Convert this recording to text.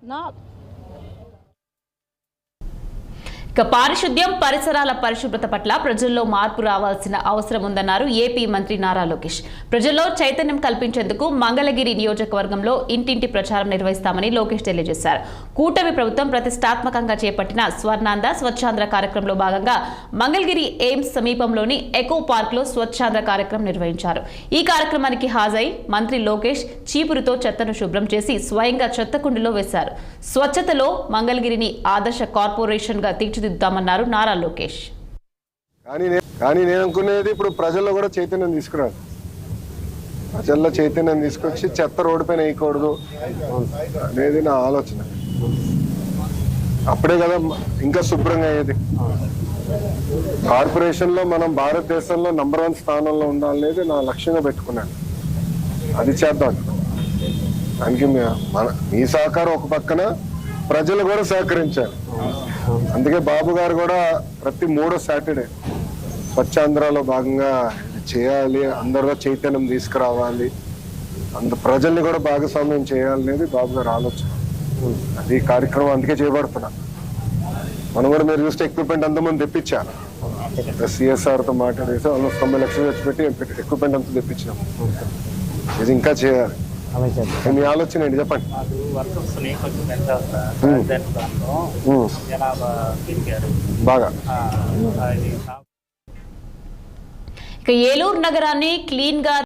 నా ఇక పారిశుద్ధ్యం పరిసరాల పరిశుభ్రత పట్ల ప్రజల్లో మార్పు రావాల్సిన అవసరం ఉందన్నారు ఏపీ మంత్రి నారా లోకేష్. ప్రజల్లో చైతన్యం కల్పించేందుకు మంగళగిరి నియోజకవర్గంలో ఇంటింటి ప్రచారం నిర్వహిస్తామని లోకేష్ తెలియజేశారు. కూటమి ప్రభుత్వం ప్రతిష్టాత్మకంగా చేపట్టిన స్వర్ణాంధ్ర స్వచ్ఛాంధ్ర కార్యక్రమంలో భాగంగా మంగళగిరి ఎయిమ్స్ సమీపంలోని ఎకో పార్క్ లో స్వచ్ఛాంధ్ర కార్యక్రమం నిర్వహించారు. ఈ కార్యక్రమానికి హాజరై మంత్రి లోకేష్ చీపురుతో చెత్తను శుభ్రం చేసి స్వయంగా చెత్త కుండీలో వేశారు. స్వచ్ఛతలో మంగళగిరిని ఆదర్శ కార్పొరేషన్ గా తీర్చిదిద్దామన్నారు నారా లోకేష్. కానీ నేను అనుకునేది ఇప్పుడు ప్రజల్లో కూడా చైతన్యం తీసుకురాదు. ప్రజల్లో చైతన్యం తీసుకొచ్చి చెత్త రోడ్డు పైన వేయకూడదు అనేది నా ఆలోచన. అప్పుడే కదా ఇంకా శుభ్రంగా అయ్యేది. కార్పొరేషన్ లో మనం భారతదేశంలో నంబర్ 1 స్థానంలో ఉండాలనేది నా లక్ష్యంగా పెట్టుకున్నాను. అది చేద్దాం. దానికి మీ సహకారం ఒక పక్కన, ప్రజలు కూడా సహకరించారు. అందుకే బాబు గారు కూడా ప్రతి 3వ సాటర్డే స్వచ్ఛాంధ్రలో భాగంగా చేయాలి, అందరిలో చైతన్యం తీసుకురావాలి, ప్రజల్ని కూడా భాగస్వామ్యం చేయాలనేది బాబు గారు ఆలోచన. అది కార్యక్రమం అందుకే చేపడుతున్నా. మనం కూడా మీరు చూస్తే ఎక్విప్మెంట్ అంతమంది తెప్పించాను. సిఎస్ఆర్తో మాట్లాడేసి ఆల్మోస్ట్ 90 లక్షలు ఖర్చు పెట్టి ఎక్విప్మెంట్ అంతా తెప్పించాము. ఇది ఇంకా చేయాలి. మీ ఆలోచన ఏంటి చెప్పండి. బాగా ఇక ఏలూరు నగరాన్ని క్లీన్ గా